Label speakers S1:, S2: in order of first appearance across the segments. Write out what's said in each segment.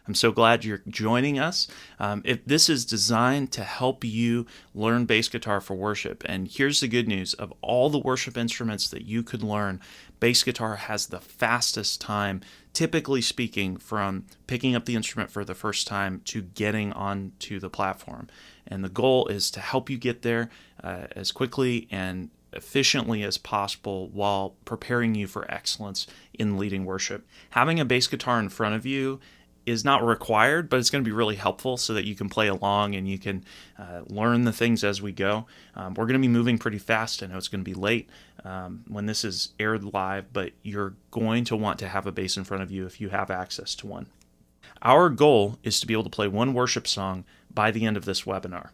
S1: I'm so glad you're joining us. If this is designed to help you learn bass guitar for worship, and here's the good news: of all the worship instruments that you could learn, bass guitar has the fastest time, typically speaking, from picking up the instrument for the first time to getting onto the platform. And the goal is to help you get there as quickly and efficiently as possible while preparing you for excellence in leading worship. Having a bass guitar in front of you is not required, but it's going to be really helpful so that you can play along and you can learn the things as we go. We're going to be moving pretty fast. I know it's going to be late when this is aired live, but you're going to want to have a bass in front of you if you have access to one. Our goal is to be able to play one worship song by the end of this webinar.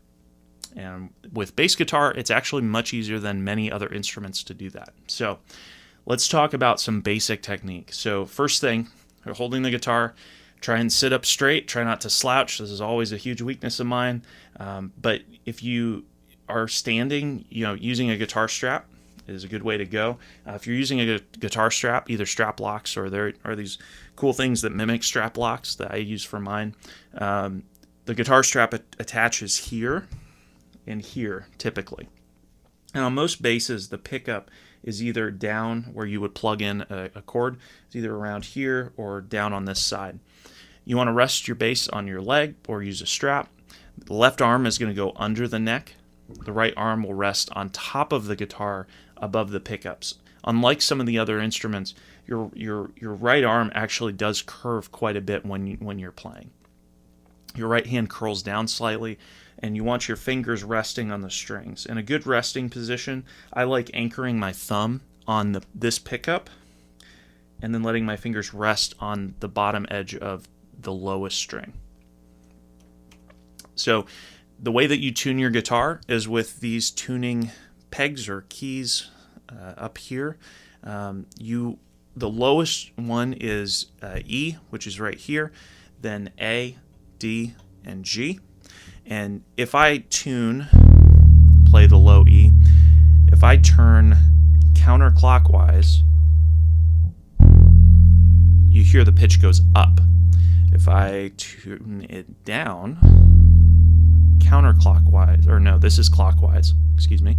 S1: And with bass guitar, it's actually much easier than many other instruments to do that. So let's talk about some basic technique. So first thing, you're holding the guitar, try and sit up straight, try not to slouch. This is always a huge weakness of mine. But if you are standing, using a guitar strap is a good way to go. If you're using a guitar strap, either strap locks or there are these cool things that mimic strap locks that I use for mine. The guitar strap attaches here and here, typically. And on most basses, the pickup is either down where you would plug in a cord. It's either around here or down on this side. You want to rest your bass on your leg or use a strap. The left arm is going to go under the neck. The right arm will rest on top of the guitar above the pickups. Unlike some of the other instruments, your right arm actually does curve quite a bit when you're playing. Your right hand curls down slightly, and you want your fingers resting on the strings. In a good resting position, I like anchoring my thumb on this pickup and then letting my fingers rest on the bottom edge of the lowest string. So the way that you tune your guitar is with these tuning pegs or keys up here. The lowest one is E, which is right here, then A, D, and G. And if I play the low E, if I turn counterclockwise, you hear the pitch goes up. If I tune it down counterclockwise, or no, this is clockwise, excuse me,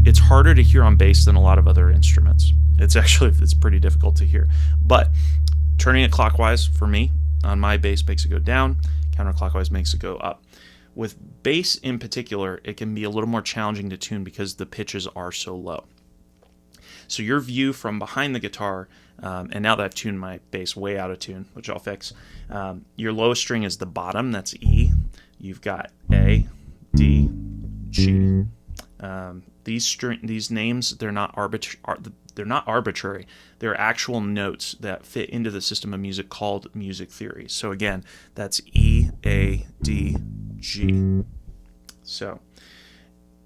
S1: it's harder to hear on bass than a lot of other instruments. It's pretty difficult to hear. But turning it clockwise for me on my bass makes it go down. Counterclockwise makes it go up. With bass in particular, it can be a little more challenging to tune because the pitches are so low. So your view from behind the guitar, and now that I've tuned my bass way out of tune, which I'll fix, your lowest string is the bottom, that's E. You've got A, D, G. These names, they're not arbitrary. They're actual notes that fit into the system of music called music theory. So again, that's E, A, D, G. So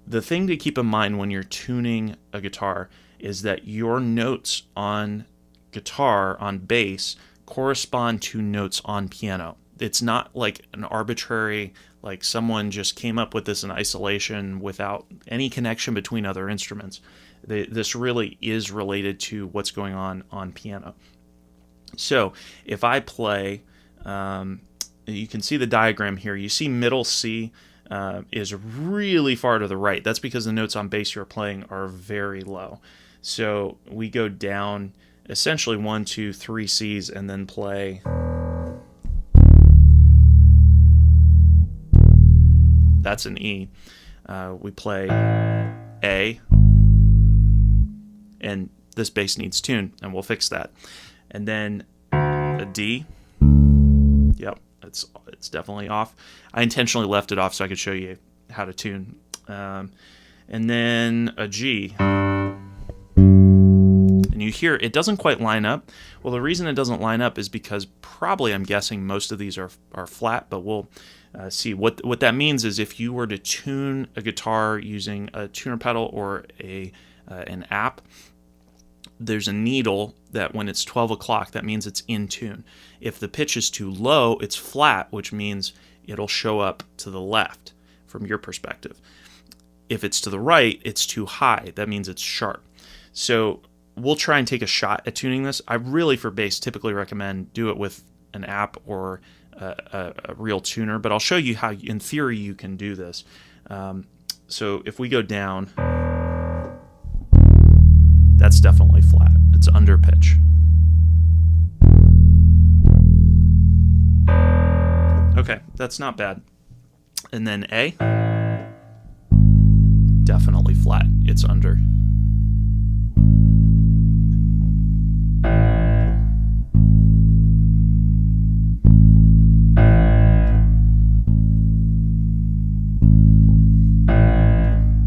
S1: the thing to keep in mind when you're tuning a guitar is that your notes on guitar, on bass, correspond to notes on piano. It's not like an arbitrary, like someone just came up with this in isolation without any connection between other instruments. This really is related to what's going on piano. So if I play, you can see the diagram here. You see middle C is really far to the right. That's because the notes on bass you're playing are very low. So we go down essentially 1, 2, 3 C's and then play. That's an E. We play A, and this bass needs tune, and we'll fix that. And then a D. Yep, it's definitely off. I intentionally left it off so I could show you how to tune. And then a G. And you hear it doesn't quite line up. Well, the reason it doesn't line up is because probably, I'm guessing, most of these are flat, but we'll see. What that means is if you were to tune a guitar using a tuner pedal or an app, there's a needle that when it's 12 o'clock, that means it's in tune. If the pitch is too low, it's flat, which means it'll show up to the left from your perspective. If it's to the right, it's too high. That means it's sharp. So we'll try and take a shot at tuning this. I really, for bass, typically recommend do it with an app or a real tuner, but I'll show you how, in theory, you can do this. So if we go down, that's definitely flat. It's under pitch. Okay, that's not bad. And then A, definitely flat. It's under.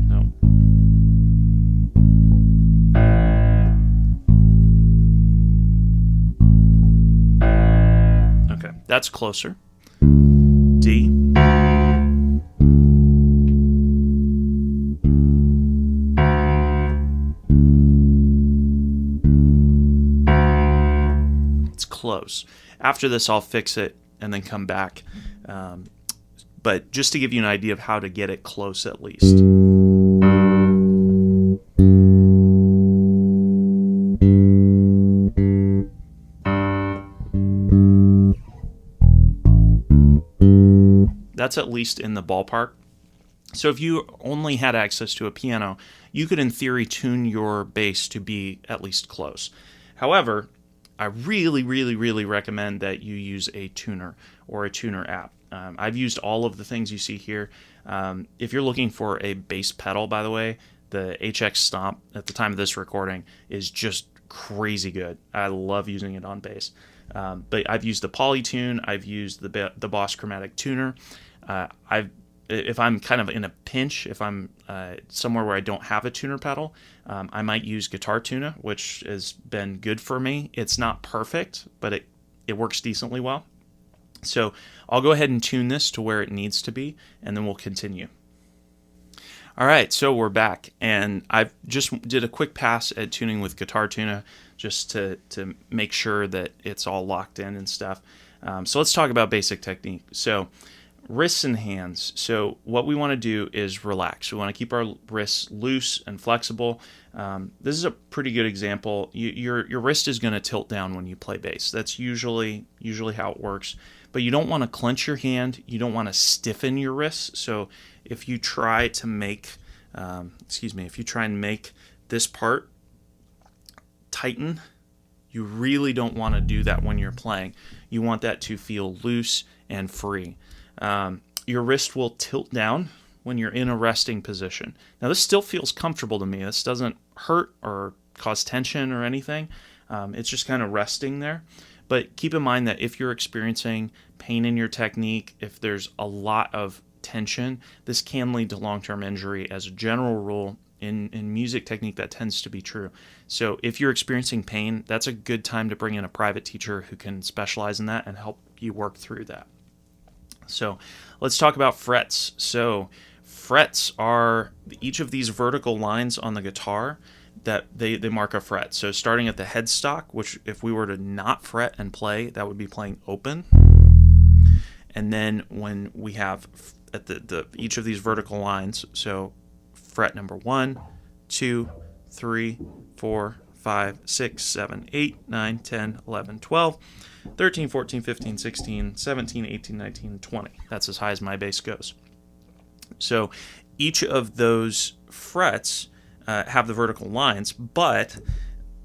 S1: No. Okay, that's closer. D. It's close. After this, I'll fix it and then come back. But just to give you an idea of how to get it close at least. That's at least in the ballpark. So if you only had access to a piano, you could in theory tune your bass to be at least close. However, I really, really, really recommend that you use a tuner or a tuner app. I've used all of the things you see here. If you're looking for a bass pedal, by the way, the HX Stomp at the time of this recording is just crazy good. I love using it on bass. But I've used the Polytune. I've used the Boss Chromatic Tuner. If I'm kind of in a pinch, if I'm somewhere where I don't have a tuner pedal, I might use Guitar Tuna, which has been good for me. It's not perfect, but it works decently well. So I'll go ahead and tune this to where it needs to be, and then we'll continue. All right, so we're back, and I've just did a quick pass at tuning with Guitar Tuna just to make sure that it's all locked in and stuff. So let's talk about basic technique. So wrists and hands. So what we want to do is relax. We want to keep our wrists loose and flexible. This is a pretty good example. Your wrist is going to tilt down when you play bass. That's usually how it works. But you don't want to clench your hand. You don't want to stiffen your wrists. So if you try to make, if you try and make this part tighten, you really don't want to do that when you're playing. You want that to feel loose and free. Your wrist will tilt down when you're in a resting position. Now this still feels comfortable to me. This doesn't hurt or cause tension or anything. It's just kind of resting there. But keep in mind that if you're experiencing pain in your technique, if there's a lot of tension, this can lead to long-term injury. As a general rule, in music technique, that tends to be true. So if you're experiencing pain, that's a good time to bring in a private teacher who can specialize in that and help you work through that. So let's talk about frets. So frets are each of these vertical lines on the guitar that they mark a fret. So starting at the headstock, which if we were to not fret and play, that would be playing open. And then when we have at the each of these vertical lines, so fret number 1, 2, 3, 4, 5, 6, 7, 8, 9, 10, 11, 12, 13, 14, 15, 16, 17, 18, 19, 20. That's as high as my bass goes. So each of those frets have the vertical lines, but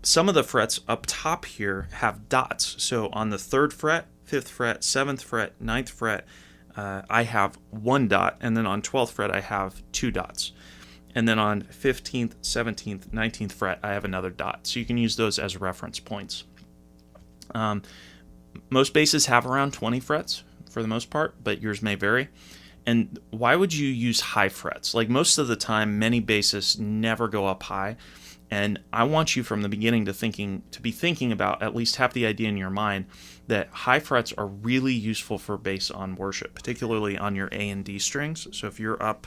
S1: some of the frets up top here have dots. So on the 3rd fret, 5th fret, 7th fret, 9th fret, I have 1 dot, and then on 12th fret I have 2 dots. And then on 15th, 17th, 19th fret, I have another dot. So you can use those as reference points. Most basses have around 20 frets for the most part, but yours may vary. And why would you use high frets? Like most of the time, many bassists never go up high. And I want you from the beginning to be thinking about, at least have the idea in your mind, that high frets are really useful for bass on worship, particularly on your A and D strings. So if you're up,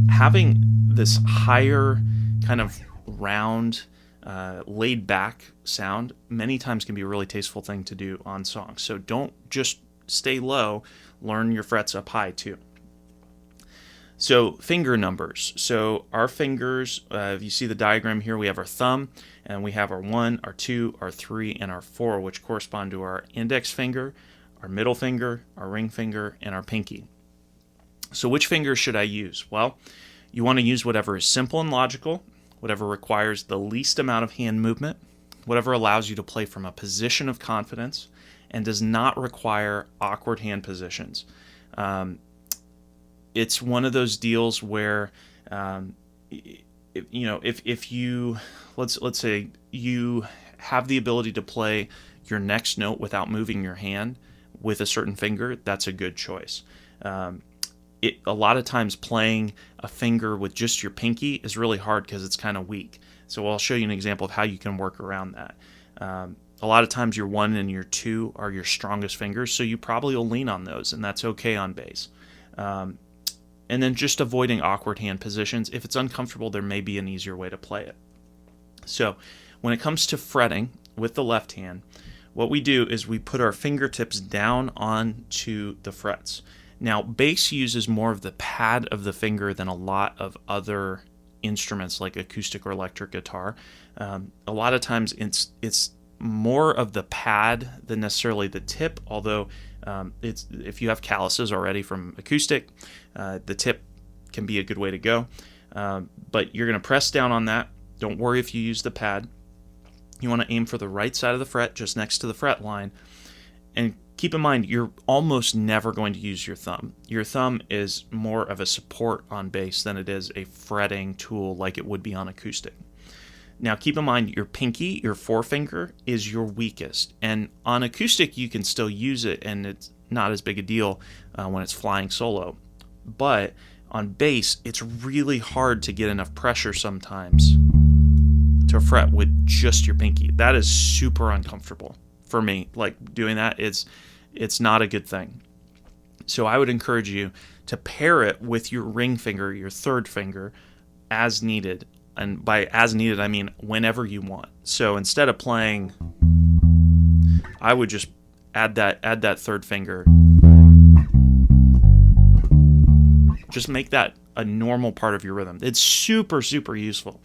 S1: having this higher kind of round, laid back sound many times can be a really tasteful thing to do on songs. So don't just stay low, learn your frets up high too. So finger numbers. So our fingers, if you see the diagram here, we have our thumb, and we have our 1, our 2, our 3, and our 4, which correspond to our index finger, our middle finger, our ring finger, and our pinky. So which finger should I use? Well, you want to use whatever is simple and logical, whatever requires the least amount of hand movement, whatever allows you to play from a position of confidence, and does not require awkward hand positions. It's one of those deals where, if you let's say you have the ability to play your next note without moving your hand with a certain finger, that's a good choice. A lot of times playing a finger with just your pinky is really hard because it's kind of weak. So I'll show you an example of how you can work around that. A lot of times your 1 and your 2 are your strongest fingers, so you probably will lean on those, and that's okay on bass. And then just avoiding awkward hand positions. If it's uncomfortable, there may be an easier way to play it. So when it comes to fretting with the left hand, what we do is we put our fingertips down onto the frets. Now, bass uses more of the pad of the finger than a lot of other instruments like acoustic or electric guitar. A lot of times it's more of the pad than necessarily the tip, although if you have calluses already from acoustic, the tip can be a good way to go. But you're going to press down on that. Don't worry if you use the pad. You want to aim for the right side of the fret, just next to the fret line. And keep in mind, you're almost never going to use your thumb. Your thumb is more of a support on bass than it is a fretting tool like it would be on acoustic. Now keep in mind, your pinky, your forefinger, is your weakest. And on acoustic, you can still use it, and it's not as big a deal when it's flying solo. But on bass, it's really hard to get enough pressure sometimes to fret with just your pinky. That is super uncomfortable for me. Like, doing that, it's not a good thing. So I would encourage you to pair it with your ring finger, your third finger, as needed. And by as needed, I mean whenever you want. So instead of playing, I would just add that third finger. Just make that a normal part of your rhythm. It's super, super useful.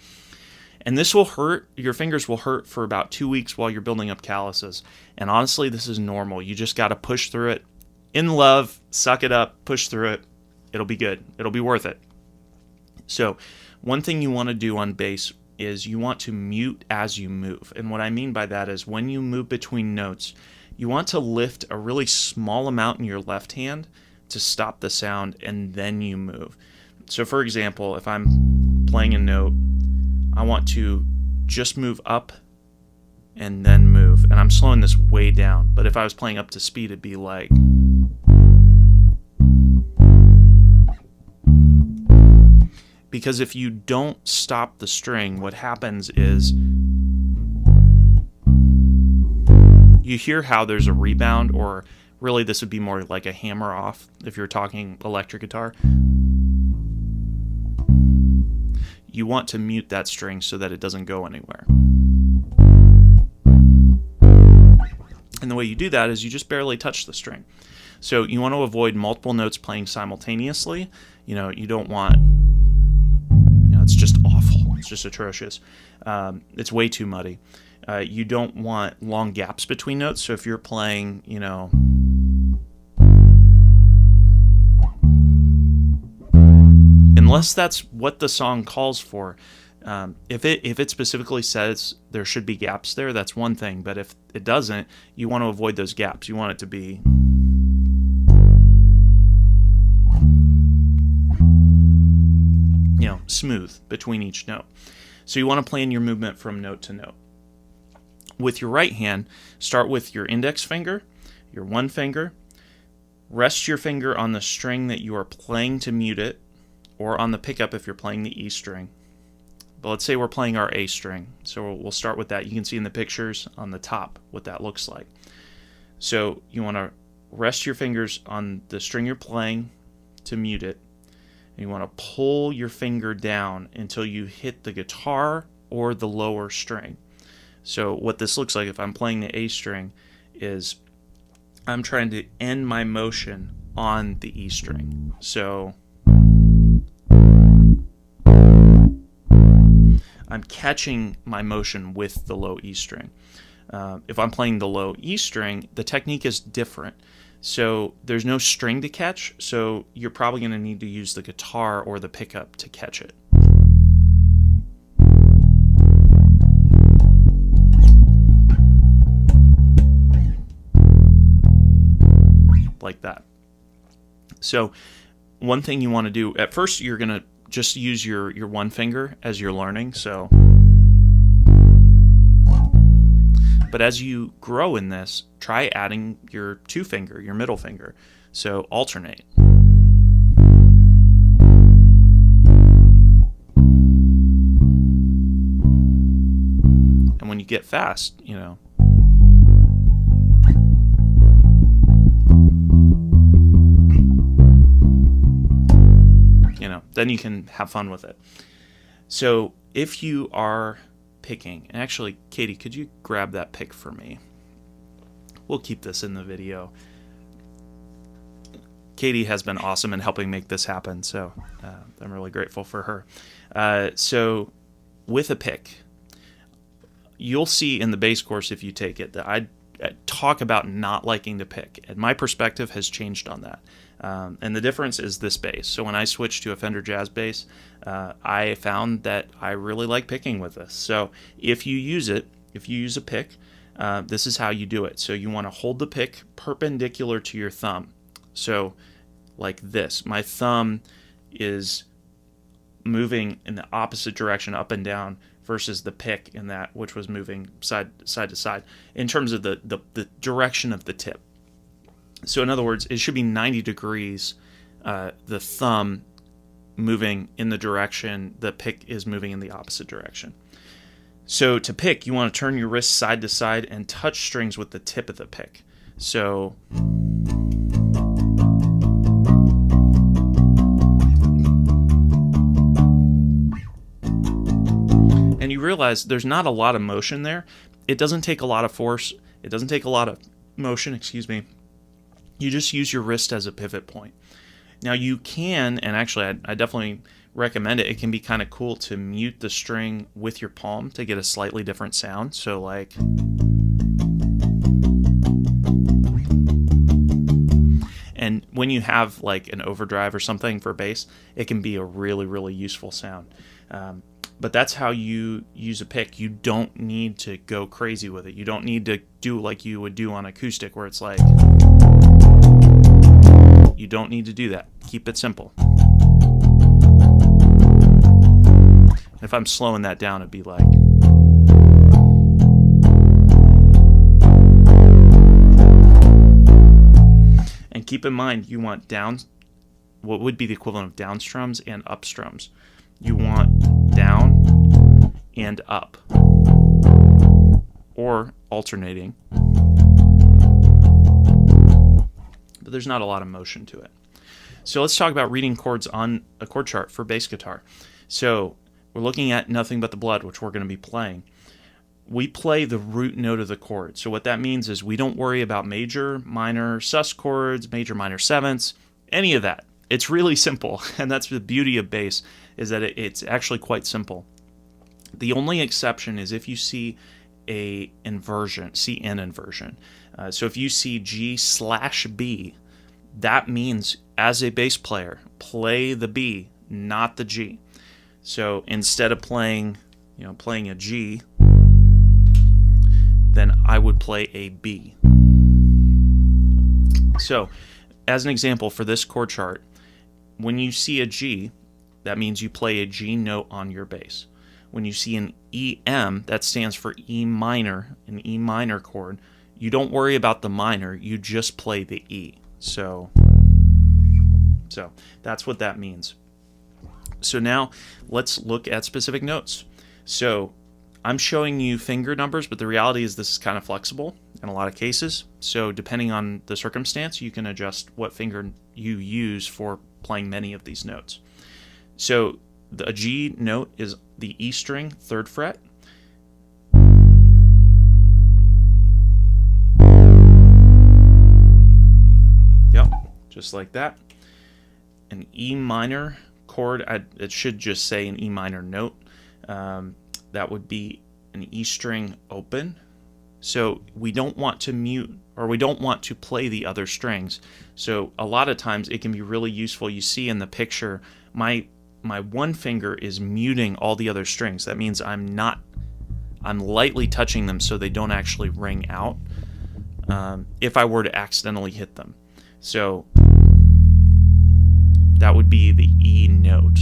S1: And this will hurt. Your fingers will hurt for about 2 weeks while you're building up calluses. And honestly, this is normal. You just got to push through it. In love, suck it up, push through it. It'll be good. It'll be worth it. So one thing you want to do on bass is you want to mute as you move. And what I mean by that is when you move between notes, you want to lift a really small amount in your left hand to stop the sound, and then you move. So for example, if I'm playing a note, I want to just move up and then move. And I'm slowing this way down. But if I was playing up to speed, it'd be like... Because if you don't stop the string, what happens is you hear how there's a rebound, or really this would be more like a hammer off if you're talking electric guitar. You want to mute that string so that it doesn't go anywhere. And the way you do that is you just barely touch the string. So you want to avoid multiple notes playing simultaneously. You don't want... it's just awful. It's just atrocious. It's way too muddy. You don't want long gaps between notes. So if you're playing, unless that's what the song calls for, if it specifically says there should be gaps there, that's one thing. But if it doesn't, you want to avoid those gaps. You want it to be... smooth between each note. So you want to plan your movement from note to note. With your right hand, start with your index finger, your one finger, rest your finger on the string that you are playing to mute it, or on the pickup if you're playing the E string. But let's say we're playing our A string. So we'll start with that. You can see in the pictures on the top what that looks like. So you want to rest your fingers on the string you're playing to mute it. And you want to pull your finger down until you hit the guitar or the lower string. So what this looks like if I'm playing the A string is I'm trying to end my motion on the E string. So I'm catching my motion with the low E string. If I'm playing the low E string, the technique is different. So there's no string to catch, so you're probably going to need to use the guitar or the pickup to catch it. Like that. So one thing you want to do, at first you're going to just use your one finger as you're learning. So, but as you grow in this, try adding your two finger, your middle finger. So alternate. And when you get fast, then you can have fun with it. So if you are picking, and actually, Katie, could you grab that pick for me? We'll keep this in the video. Katie has been awesome in helping make this happen, so I'm really grateful for her. So with a pick, you'll see in the bass course, if you take it, that I talk about not liking to pick, and my perspective has changed on that. And the difference is this bass. So when I switched to a Fender Jazz bass, I found that I really like picking with this. So if you use a pick, this is how you do it. So you want to hold the pick perpendicular to your thumb. So like this. My thumb is moving in the opposite direction, up and down, versus the pick in that, which was moving side to side in terms of the direction of the tip. So in other words, it should be 90 degrees, the thumb moving in the direction the pick is moving in the opposite direction. So to pick, you want to turn your wrist side to side and touch strings with the tip of the pick. So and you realize there's not a lot of motion there. It doesn't take a lot of force. It doesn't take a lot of motion, You just use your wrist as a pivot point. Now you can, and actually I definitely recommend it, it can be kind of cool to mute the string with your palm to get a slightly different sound. So like, and when you have like an overdrive or something for bass, it can be a really, really useful sound. But that's how you use a pick. You don't need to go crazy with it. You don't need to do like you would do on acoustic, where it's like, you don't need to do that. Keep it simple. If I'm slowing that down, it'd be like. And keep in mind, you want down, what would be the equivalent of down strums and up strums. You want down and up, or alternating. But there's not a lot of motion to it. So let's talk about reading chords on a chord chart for bass guitar. So we're looking at Nothing But the Blood, which we're going to be playing. We play the root note of the chord. So what that means is we don't worry about major, minor, sus chords, major, minor sevenths, any of that. It's really simple, and that's the beauty of bass, is that it's actually quite simple. The only exception is if you see a inversion, CN inversion. So if you see G/B, that means as a bass player, play the B, not the G. So instead of playing a G, then I would play a B. So as an example for this chord chart, when you see a G, that means you play a G note on your bass. When you see an EM, that stands for E minor, an E minor chord, you don't worry about the minor, you just play the E. So that's what that means. So now let's look at specific notes. So I'm showing you finger numbers, but the reality is this is kind of flexible in a lot of cases. So depending on the circumstance, you can adjust what finger you use for playing many of these notes. So a G note is the E string, 3rd fret. Yep, just like that. An E minor chord, it should just say an E minor note. that would be an E string open. So we don't want to mute, or we don't want to play the other strings. So a lot of times it can be really useful. You see in the picture, my one finger is muting all the other strings. That means I'm lightly touching them so they don't actually ring out if I were to accidentally hit them. So that would be the E note.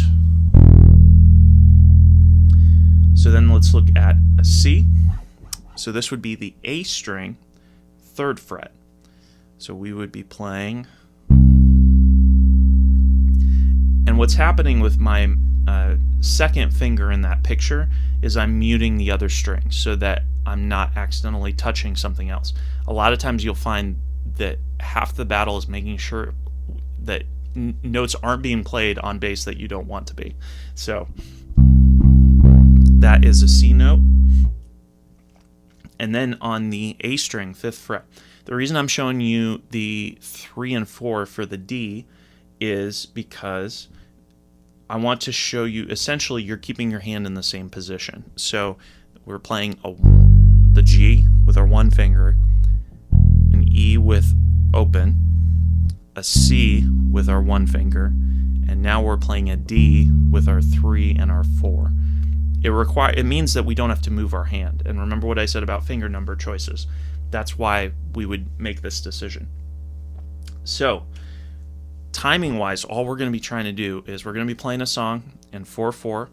S1: So then let's look at a C. So this would be the A string, 3rd fret. So we would be playing. And what's happening with my second finger in that picture is I'm muting the other strings so that I'm not accidentally touching something else. A lot of times you'll find that half the battle is making sure that notes aren't being played on bass that you don't want to be. So that is a C note. And then on the A string, 5th fret, the reason I'm showing you the 3 and 4 for the D is because I want to show you, essentially, you're keeping your hand in the same position. So we're playing the G with our one finger, an E with open, a C with our one finger, and now we're playing a D with our 3 and our 4. It means that we don't have to move our hand. And remember what I said about finger number choices. That's why we would make this decision. So, timing-wise, all we're going to be trying to do is we're going to be playing a song in 4/4,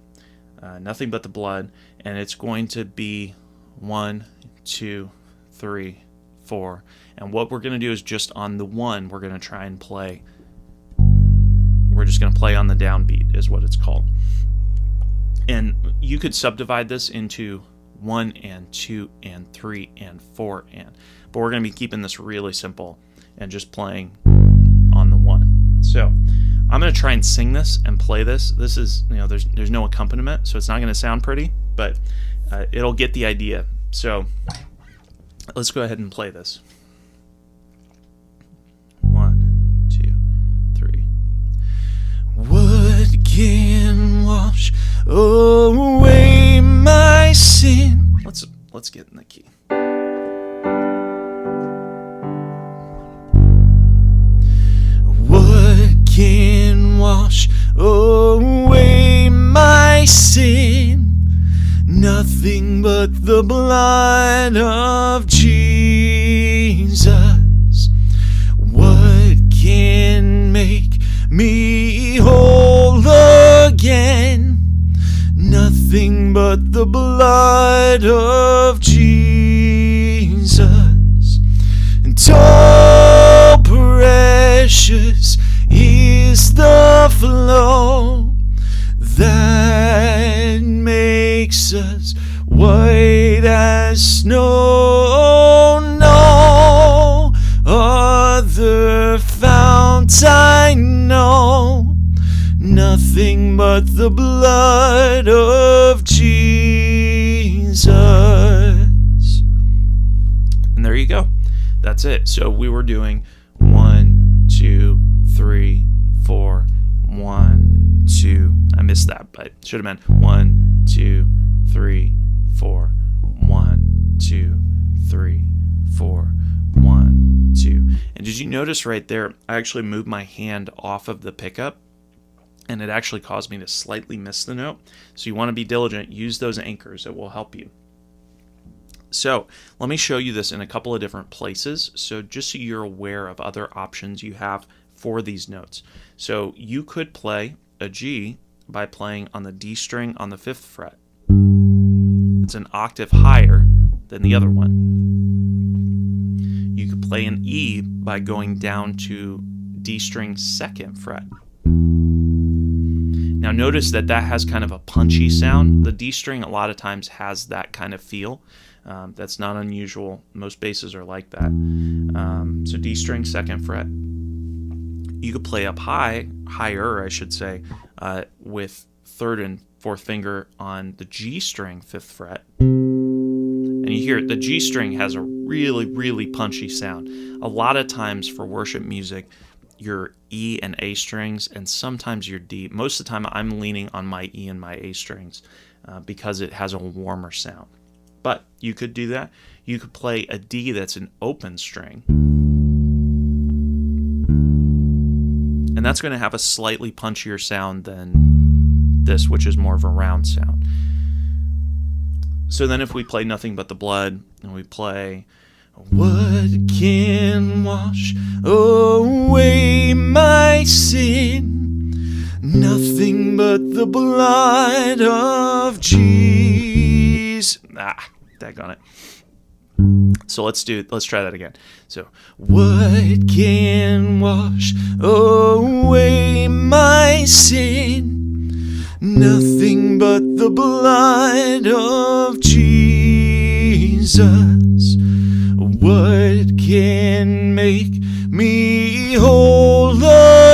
S1: Nothing But the Blood, and it's going to be 1, 2, 3, 4. And what we're going to do is just on the 1, we're going to try and play. We're just going to play on the downbeat, is what it's called. And you could subdivide this into 1 and 2 and 3 and 4 and. But we're going to be keeping this really simple and just playing on the 1. So I'm going to try and sing this and play this. This is, there's no accompaniment, so it's not going to sound pretty, but it'll get the idea. So let's go ahead and play this. 1, 2, 3. What can wash away my sin? Let's get in the key. What can wash away my sin? Nothing but the blood of Jesus. What can make me whole again? Nothing but the blood of Jesus. And oh, precious is the flow that makes us white as snow. No other fount I know. Nothing but the blood of Jesus. And there you go. That's it. So we were doing 1, 2, 3, 4, 1, 2. I missed that, but should have been 1, 2, 3, 4, 1, 2, 3, 4, 1, 2. And did you notice right there, I actually moved my hand off of the pickup, and it actually caused me to slightly miss the note. So you want to be diligent. Use those anchors. It will help you. So let me show you this in a couple of different places. So just so you're aware of other options you have for these notes. So you could play a G by playing on the D string on the 5th fret. It's an octave higher than the other one. You could play an E by going down to D string 2nd fret. Now notice that has kind of a punchy sound. The D string a lot of times has that kind of feel. That's not unusual. Most basses are like that. So D string 2nd fret. You could play up higher, I should say, with 3rd and 4th finger on the G string 5th fret. And you hear it, the G string has a really, really punchy sound. A lot of times for worship music, your E and A strings, and sometimes your D. Most of the time I'm leaning on my E and my A strings because it has a warmer sound. But you could do that. You could play a D that's an open string, and that's going to have a slightly punchier sound than this, which is more of a round sound. So then if we play Nothing But the Blood, and we play, what can wash away my sin? Nothing but the blood of Jesus. Daggone it. So let's try that again. So, what can wash away my sin? Nothing but the blood of Jesus. What can make me whole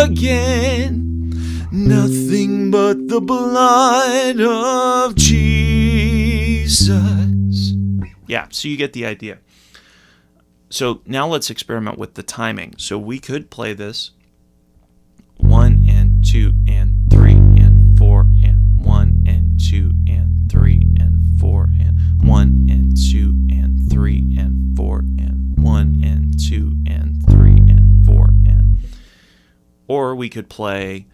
S1: again? Nothing but the blood of Jesus. Yeah, so you get the idea. So now let's experiment with the timing. So we could play this 1 and 2 and 3 and 4 and 1 and 2 and 3 and 4 and 1 and 2 and 3 and 4 and 1 and 2 and 3 and 4 and, or we could play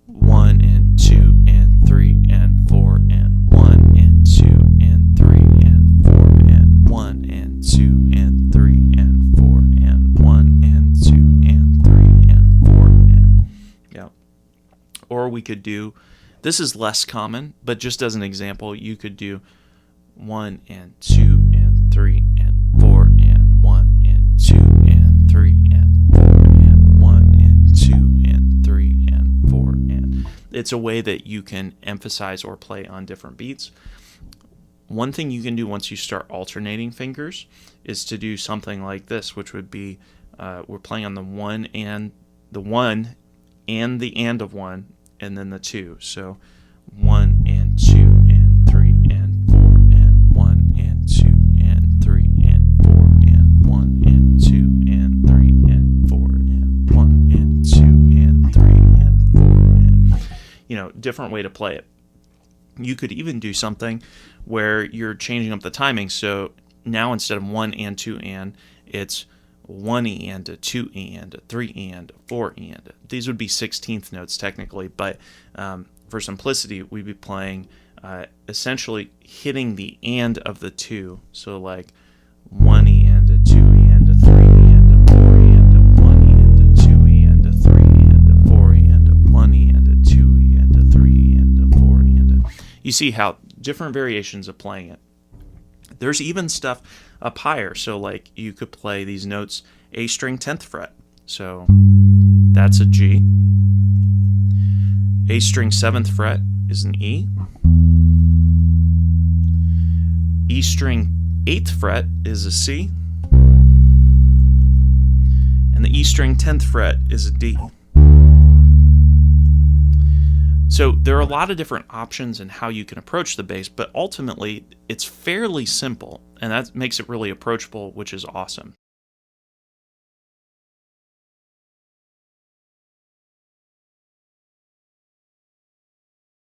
S1: 1 and 2 and 3 and 4 and 1 and 2 and 3 and 4 and 1 and 2 and 3 and 4 and 1 and 2 and 3 and 4 and, yeah. Or we could do, this is less common, but just as an example, you could do 1 and 2 and 3 and 4 and 1 and 2 and 3 and 4 and 1 and 2 and 3 and 4 and. It's a way that you can emphasize or play on different beats. One thing you can do once you start alternating fingers is to do something like this, which would be we're playing on the 1 and the 1 and the and of 1 and then the 2. So 1 and 2 and 3 and 4 and 1 and 2 and 3 and 4 and 1 and 2 and 3 and 4 and 1 and 2 and 3 and 4 and, different way to play it. You could even do something where you're changing up the timing. So now instead of 1 and 2 and, it's 1 and a 2 and a 3 and a 4 and. These would be 16th notes technically, but for simplicity, we'd be playing essentially hitting the and of the 2. So like 1 and a 2 and a 3 and a 4 and a 1 and a 2 and a 3 and a 4 and a 1 and a 2 and a 3 and a 4 and a. You see how different variations of playing it. There's even stuff up higher. So like you could play these notes A string 10th fret. So that's a G. A string 7th fret is an E. E string 8th fret is a C. And the E string 10th fret is a D. So there are a lot of different options in how you can approach the bass, but ultimately it's fairly simple, and that makes it really approachable, which is awesome.